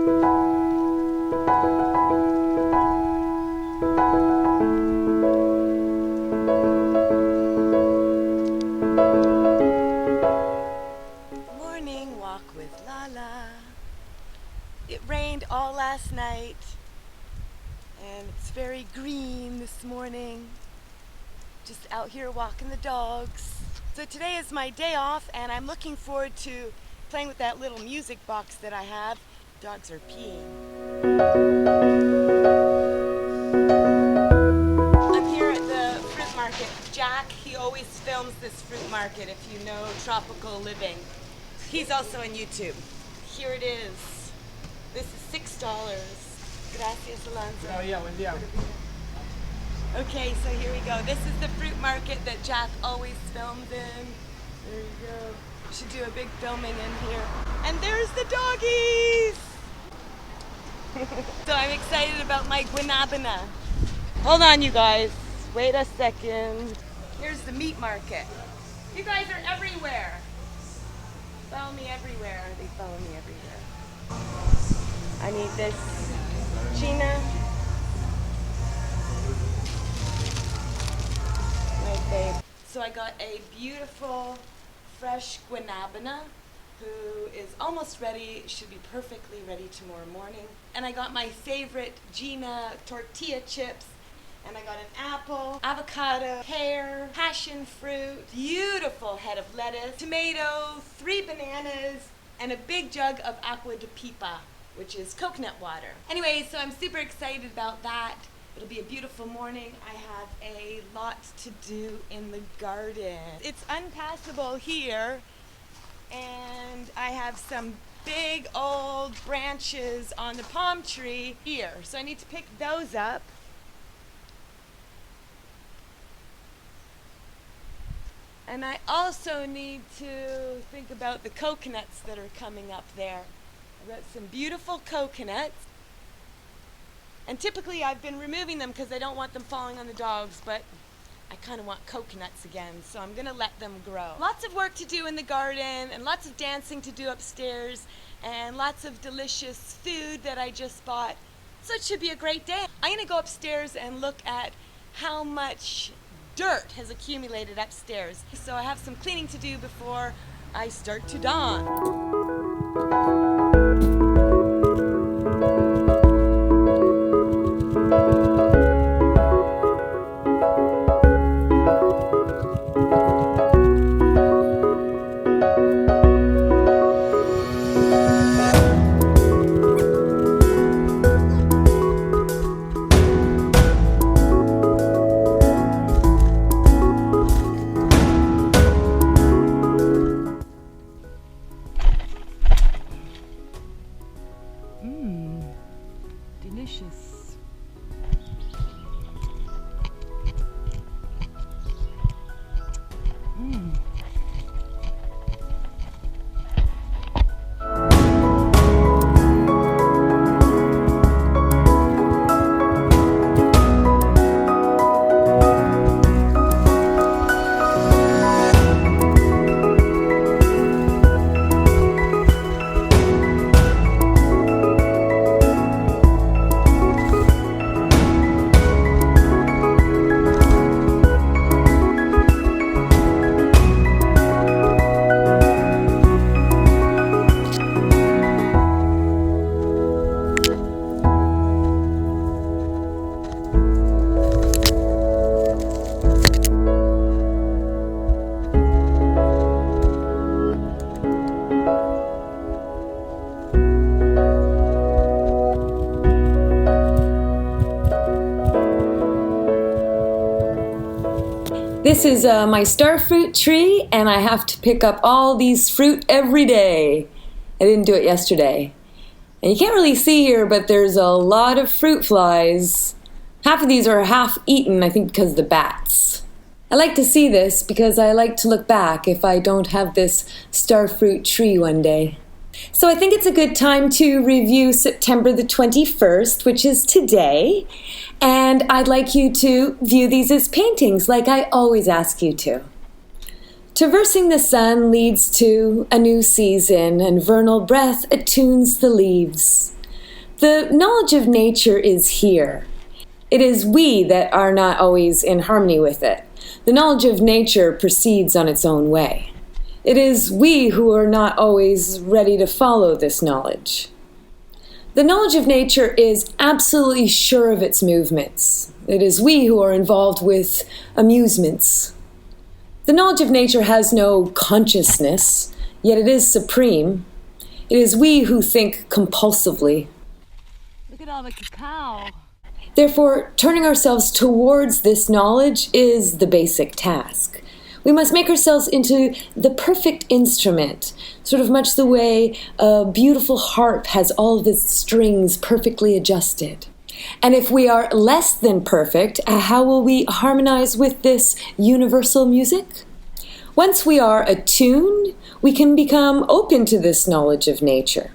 Morning walk with Lala. It rained all last night and it's very green this morning. Just out here walking the dogs. So today is my day off and I'm looking forward to playing with that little music box that I have. Dogs are peeing. I'm here at the fruit market. Jack, he always films this fruit market if you know Tropical Living. He's also on YouTube. Here it is. This is $6. Gracias, Alonso. Buen día. Okay, so here we go. This is the fruit market that Jack always filmed in. There you go. We should do a big filming in here. And there's the doggies! So I'm excited about my guanabana. Hold on, you guys. Wait a second. Here's the meat market. You guys are everywhere. Follow me everywhere. They follow me everywhere. I need this Gina. My babe. So I got a beautiful, fresh guanabana who is almost ready, should be perfectly ready tomorrow morning. And I got my favorite Gina tortilla chips. And I got an apple, avocado, pear, passion fruit, beautiful head of lettuce, tomato, 3 bananas, and a big jug of agua de pipa, which is coconut water. Anyway, so I'm super excited about that. It'll be a beautiful morning. I have a lot to do in the garden. It's unpassable here, and I have some big old branches on the palm tree here. So I need to pick those up. And I also need to think about the coconuts that are coming up there. I've got some beautiful coconuts. And typically I've been removing them because I don't want them falling on the dogs, but I kind of want coconuts again, so I'm going to let them grow. Lots of work to do in the garden, and lots of dancing to do upstairs, and lots of delicious food that I just bought. So it should be a great day. I'm going to go upstairs and look at how much dirt has accumulated upstairs. So I have some cleaning to do before I start to dawn. Delicious. This is my starfruit tree, and I have to pick up all these fruit every day. I didn't do it yesterday. And you can't really see here, but there's a lot of fruit flies. Half of these are half eaten, I think because of the bats. I like to see this because I like to look back if I don't have this starfruit tree one day. So I think it's a good time to review September the 21st, which is today. And I'd like you to view these as paintings like I always ask you to. Traversing the sun leads to a new season, and vernal breath attunes the leaves. The knowledge of nature is here. It is we that are not always in harmony with it. The knowledge of nature proceeds on its own way. It is we who are not always ready to follow this knowledge. The knowledge of nature is absolutely sure of its movements. It is we who are involved with amusements. The knowledge of nature has no consciousness, yet it is supreme. It is we who think compulsively. Look at all the cacao. Therefore, turning ourselves towards this knowledge is the basic task. We must make ourselves into the perfect instrument, sort of much the way a beautiful harp has all of its strings perfectly adjusted. And if we are less than perfect, how will we harmonize with this universal music? Once we are attuned, we can become open to this knowledge of nature.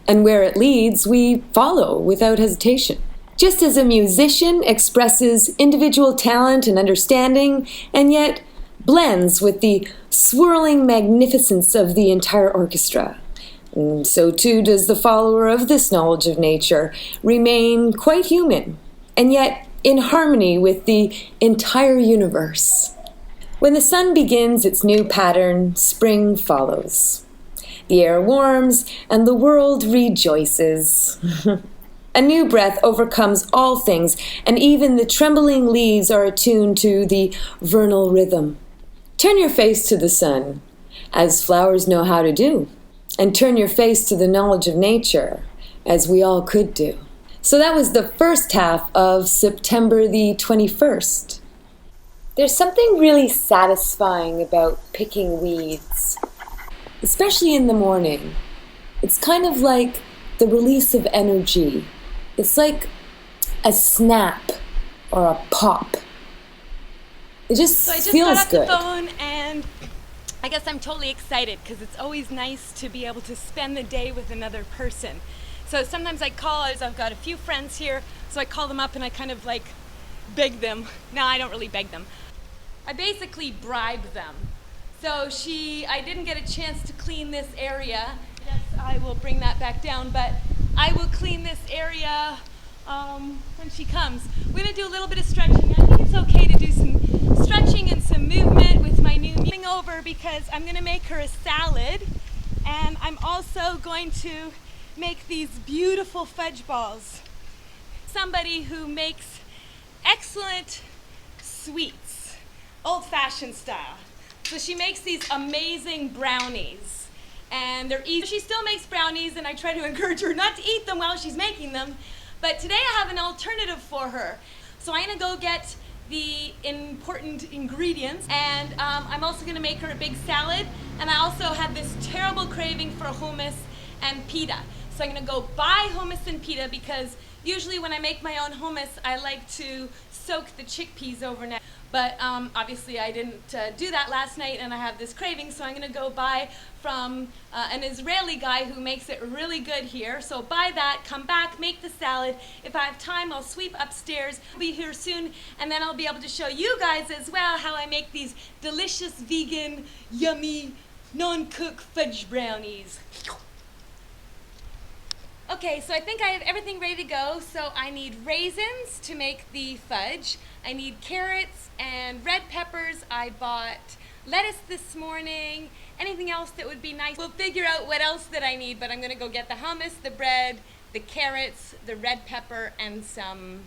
And where it leads, we follow without hesitation. Just as a musician expresses individual talent and understanding, and yet blends with the swirling magnificence of the entire orchestra, and so too does the follower of this knowledge of nature remain quite human, and yet in harmony with the entire universe. When the sun begins its new pattern, spring follows. The air warms, and the world rejoices. A new breath overcomes all things, and even the trembling leaves are attuned to the vernal rhythm. Turn your face to the sun, as flowers know how to do, and turn your face to the knowledge of nature, as we all could do. So that was the first half of September the 21st. There's something really satisfying about picking weeds, especially in the morning. It's kind of like the release of energy. It's like a snap or a pop. It just feels good. So I just got off the phone, and I guess I'm totally excited because it's always nice to be able to spend the day with another person. So sometimes I call, I've got a few friends here, so I call them up and I kind of like beg them. No, I don't really beg them. I basically bribe them. So I didn't get a chance to clean this area. Yes, I will bring that back down, but I will clean this area when she comes. We're gonna do a little bit of stretching. I think it's okay to do some stretching and some movement with my new moving over because I'm gonna make her a salad, and I'm also going to make these beautiful fudge balls. Somebody who makes excellent sweets, old-fashioned style. So she makes these amazing brownies, and they're easy. She still makes brownies, and I try to encourage her not to eat them while she's making them, but today I have an alternative for her. So I'm gonna go get the important ingredients, and I'm also gonna make her a big salad, and I also have this terrible craving for hummus and pita. So I'm gonna go buy hummus and pita because usually when I make my own hummus, I like to soak the chickpeas overnight. But obviously I didn't do that last night, and I have this craving, so I'm gonna go buy from an Israeli guy who makes it really good here. So buy that, come back, make the salad. If I have time, I'll sweep upstairs. I'll be here soon, and then I'll be able to show you guys as well how I make these delicious, vegan, yummy, non-cooked fudge brownies. Okay, so I think I have everything ready to go. So I need raisins to make the fudge. I need carrots and red peppers. I bought lettuce this morning. Anything else that would be nice. We'll figure out what else that I need, but I'm gonna go get the hummus, the bread, the carrots, the red pepper, and some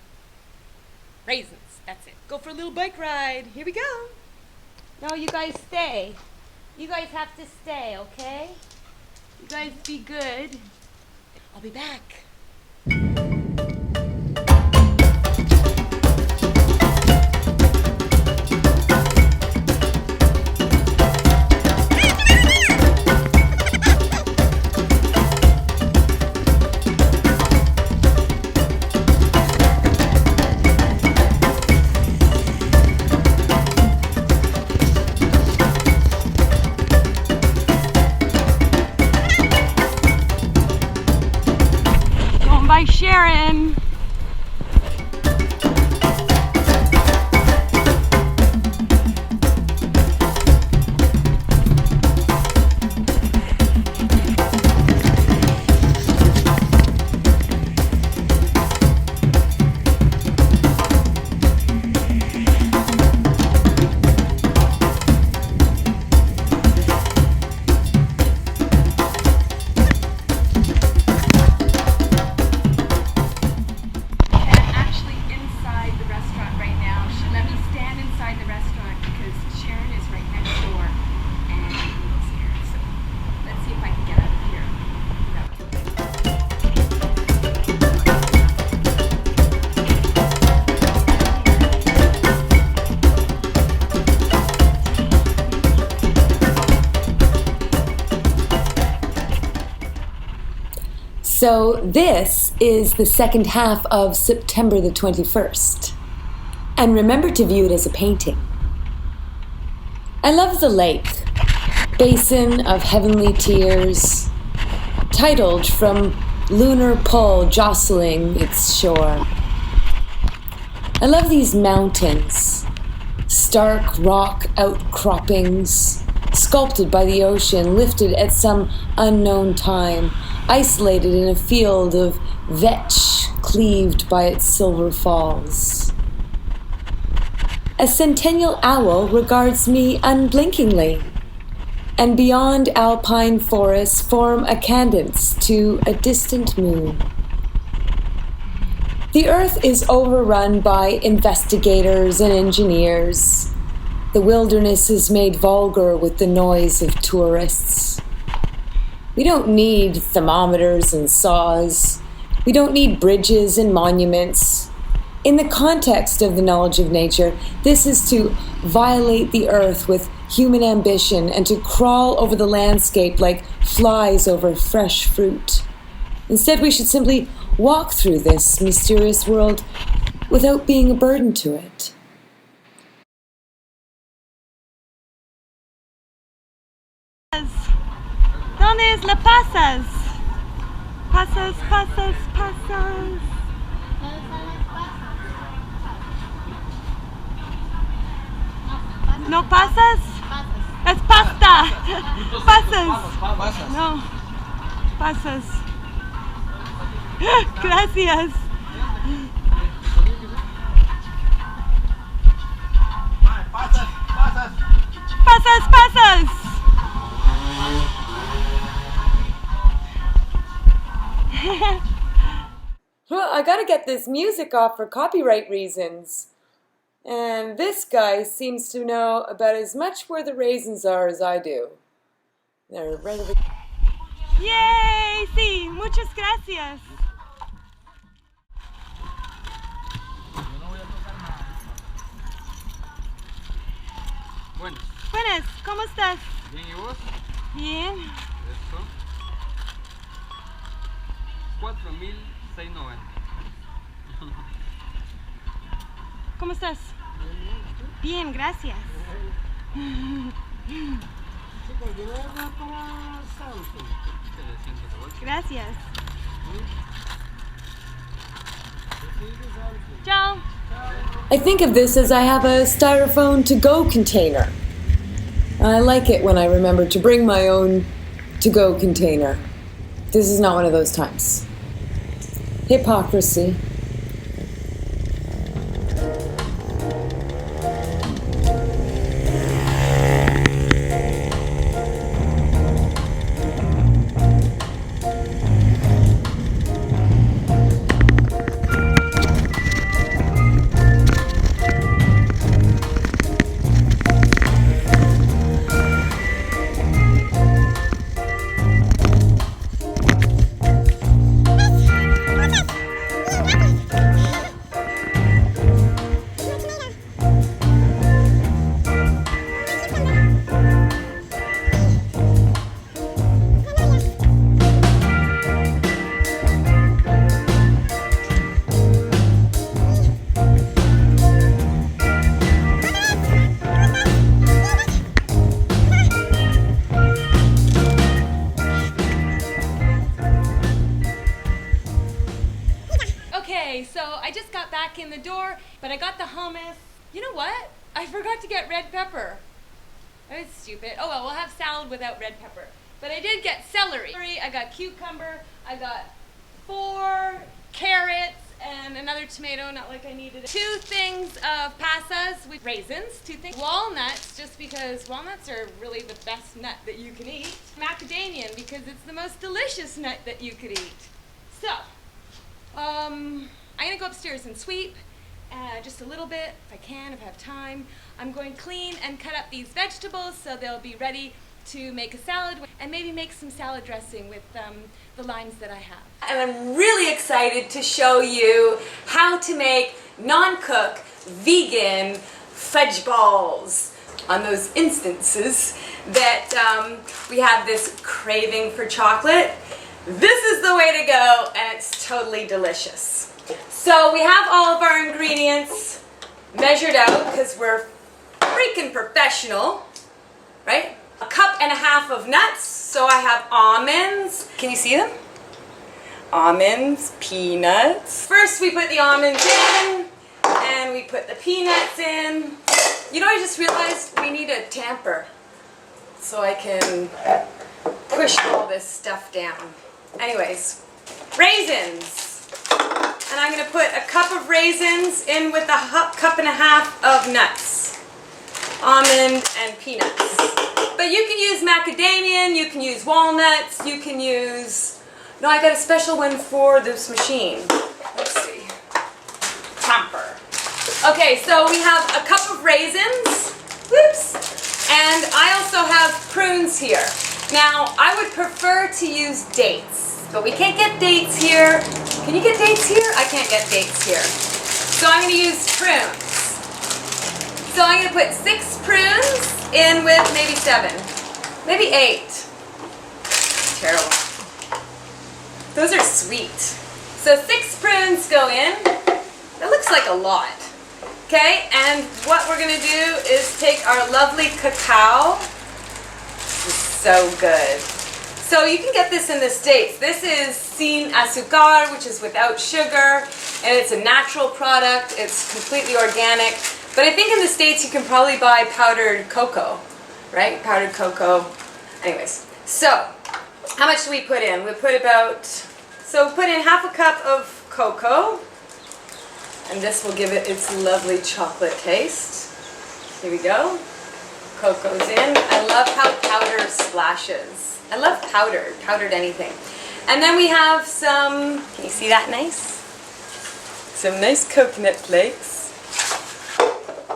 raisins. That's it. Go for a little bike ride. Here we go. No, you guys stay. You guys have to stay, okay? You guys be good. I'll be back. By Sharon. So this is the second half of September the 21st. And remember to view it as a painting. I love the lake, basin of heavenly tears, titled from lunar pull jostling its shore. I love these mountains, stark rock outcroppings, sculpted by the ocean, lifted at some unknown time, isolated in a field of vetch cleaved by its silver falls. A centennial owl regards me unblinkingly, and beyond alpine forests form a cadence to a distant moon. The earth is overrun by investigators and engineers. The wilderness is made vulgar with the noise of tourists. We don't need thermometers and saws. We don't need bridges and monuments. In the context of the knowledge of nature, this is to violate the earth with human ambition and to crawl over the landscape like flies over fresh fruit. Instead, we should simply walk through this mysterious world without being a burden to it. ¿Dónde es la pasas? Pasas, pasas, pasas. ¿No pasas? Es pasta. Pasas. No. Pasas. Gracias. Pasas, pasas. Pasas, pasas. Well, I gotta get this music off for copyright reasons. And this guy seems to know about as much where the raisins are as I do. They're rather big. Yay, sí, muchas gracias. Bueno, Buenas, ¿cómo estás? bien, ¿y vos? Bien. Eso. 4,690. ¿Cómo estás? Bien, gracias. Gracias. Ciao. I think of this as I have a styrofoam to-go container. I like it when I remember to bring my own to-go container. This is not one of those times. Hypocrisy. Okay, so I just got back in the door, but I got the hummus. You know what? I forgot to get red pepper. That was stupid. Oh well, we'll have salad without red pepper. But I did get celery. I got cucumber. I got 4 carrots and another tomato, not like I needed it. 2 things of pasas with raisins. 2 things. Walnuts, just because walnuts are really the best nut that you can eat. Macadamia, because it's the most delicious nut that you could eat. So, I'm gonna go upstairs and sweep just a little bit, if I can, if I have time. I'm going to clean and cut up these vegetables so they'll be ready to make a salad and maybe make some salad dressing with the limes that I have. And I'm really excited to show you how to make non-cook vegan fudge balls. On those instances that we have this craving for chocolate, This is the way to go, and it's totally delicious. So we have all of our ingredients measured out because we're freaking professional, right? A cup and a half of nuts. So I have almonds. Can you see them? Almonds, peanuts. First we put the almonds in, and we put the peanuts in. You know, I just realized we need a tamper so I can push all this stuff down. Anyways, raisins. And I'm going to put a cup of raisins in with a cup and a half of nuts. Almond and peanuts. But you can use macadamia, you can use walnuts, you can use... No, I got a special one for this machine. Let's see. Tamper. Okay, so we have a cup of raisins. Whoops. And I also have prunes here. Now, I would prefer to use dates, but we can't get dates here. Can you get dates here? I can't get dates here. So I'm going to use prunes. So I'm going to put 6 prunes in with maybe 7, maybe 8. Terrible. Those are sweet. So 6 prunes go in. That looks like a lot. Okay, and what we're going to do is take our lovely cacao. This is so good. So you can get this in the States. This is sin azúcar, which is without sugar, and it's a natural product. It's completely organic. But I think in the States you can probably buy powdered cocoa, right? Powdered cocoa. Anyways, so how much do we put in? We put put in half a cup of cocoa, and this will give it its lovely chocolate taste. Here we go. Cocoa's in. I love how powder splashes. I love powdered anything. And then we have some, can you see that nice? Some nice coconut flakes.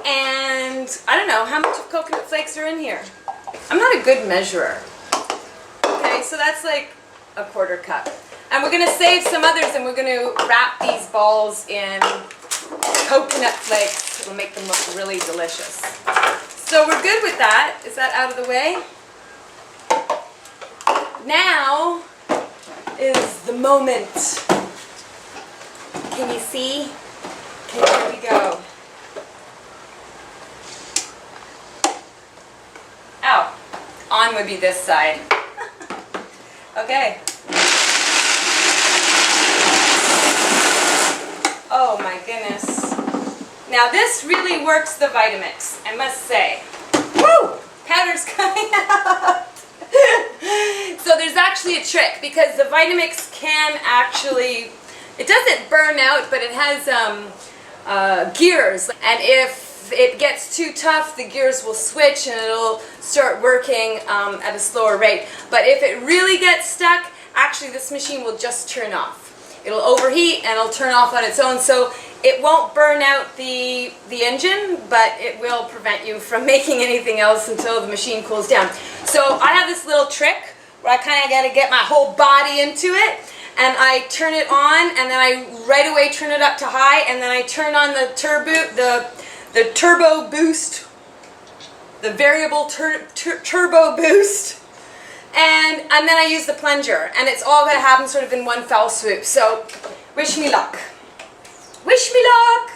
And I don't know, how much of coconut flakes are in here? I'm not a good measurer. Okay, so that's like a quarter cup. And we're going to save some others, and we're going to wrap these balls in coconut flakes. It'll make them look really delicious. So we're good with that. Is that out of the way? Now is the moment. Can you see? Okay, here we go. Ow. On would be this side. Okay. Oh my goodness. Now this really works the Vitamix, I must say. Woo! Powder's coming out. So there's actually a trick, because the Vitamix can actually, it doesn't burn out, but it has gears. And if it gets too tough, the gears will switch and it'll start working at a slower rate. But if it really gets stuck, actually this machine will just turn off. It'll overheat and it'll turn off on its own. So it won't burn out the engine, but it will prevent you from making anything else until the machine cools down. So I have this little trick where I kind of got to get my whole body into it, and I turn it on, and then I right away turn it up to high, and then I turn on the turbo boost, the variable turbo boost, and then I use the plunger, and it's all going to happen sort of in one fell swoop. So wish me luck. Wish me luck!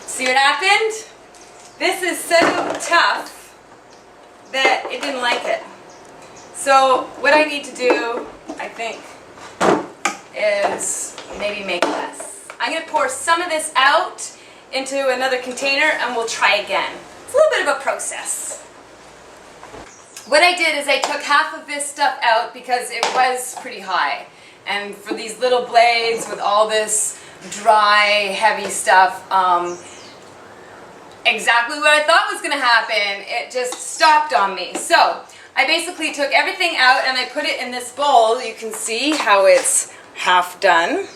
See what happened? This is so tough that it didn't like it. So what I need to do, I think, is maybe make less. I'm going to pour some of this out into another container, and we'll try again. It's a little bit of a process. What I did is I took half of this stuff out because it was pretty high. And for these little blades with all this dry, heavy stuff, exactly what I thought was going to happen. It just stopped on me. So I basically took everything out and I put it in this bowl. You can see how it's half done.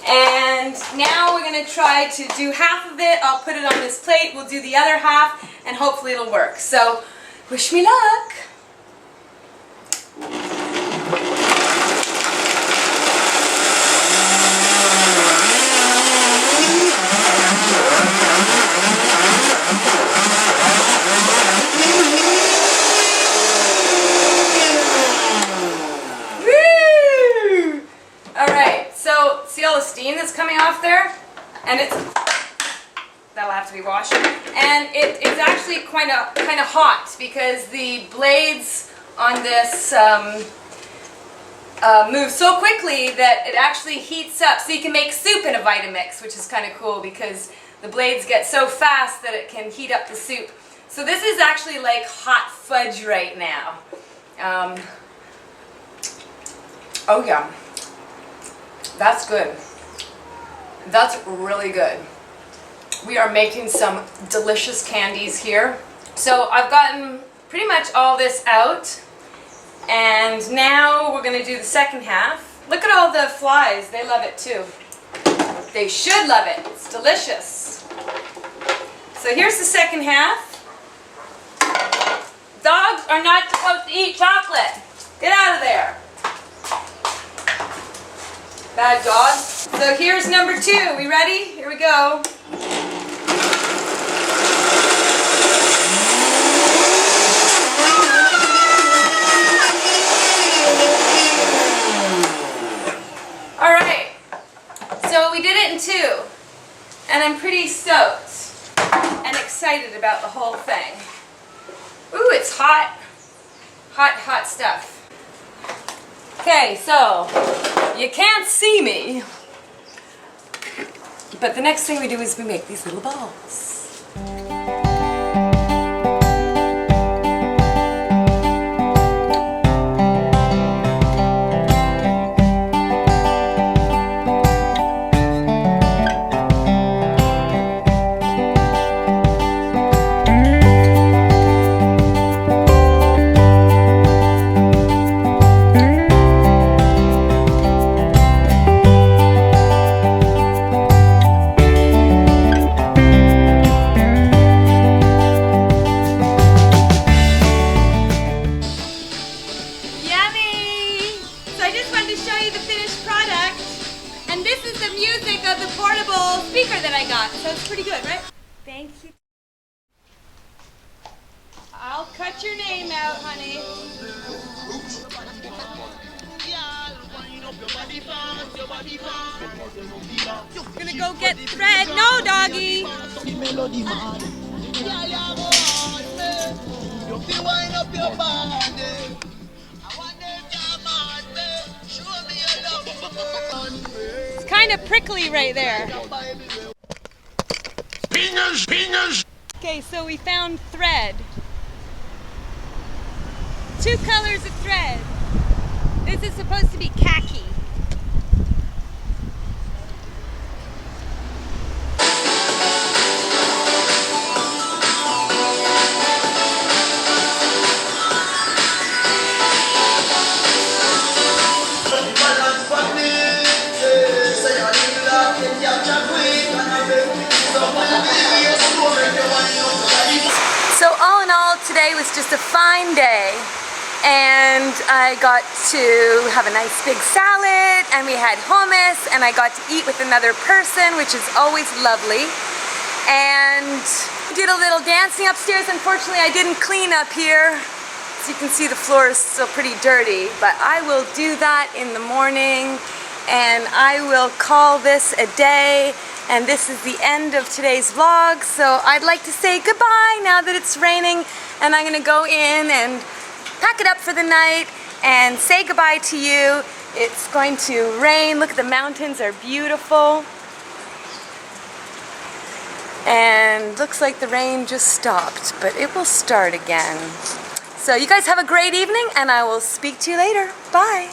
And now we're going to try to do half of it. I'll put it on this plate. We'll do the other half, and hopefully it'll work. So wish me luck. coming off there, and that'll have to be washed. And it's actually kind of hot because the blades on this move so quickly that it actually heats up. So you can make soup in a Vitamix, which is kind of cool because the blades get so fast that it can heat up the soup. So this is actually like hot fudge right now. Oh yeah, that's good. That's really good. We are making some delicious candies here. So I've gotten pretty much all this out, and now we're gonna do the second half. Look at all the flies, they love it too. They should love it, it's delicious. So here's the second half. Dogs are not supposed to eat chocolate. Get out of there. Bad dog. So here's number 2. We ready? Here we go. All right. So we did it in 2. And I'm pretty stoked and excited about the whole thing. Ooh, it's hot. Hot, hot stuff. Okay, so you can't see me, but the next thing we do is we make these little balls. So it's pretty good, right? Thank you. I'll cut your name out, honey. Gonna go get thread. No, doggy. It's kind of prickly right there. Fingers. Okay, so we found thread. 2 colors of thread. This is supposed to be khaki. So all in all, today was just a fine day, and I got to have a nice big salad, and we had hummus, and I got to eat with another person, which is always lovely, and did a little dancing upstairs. Unfortunately, I didn't clean up here. As you can see, the floor is still pretty dirty, but I will do that in the morning, and I will call this a day. And this is the end of today's vlog, so I'd like to say goodbye now that it's raining, and I'm gonna go in and pack it up for the night and say goodbye to you. It's going to rain. Look at the mountains, are beautiful. And looks like the rain just stopped, but it will start again. So you guys have a great evening, and I will speak to you later. Bye.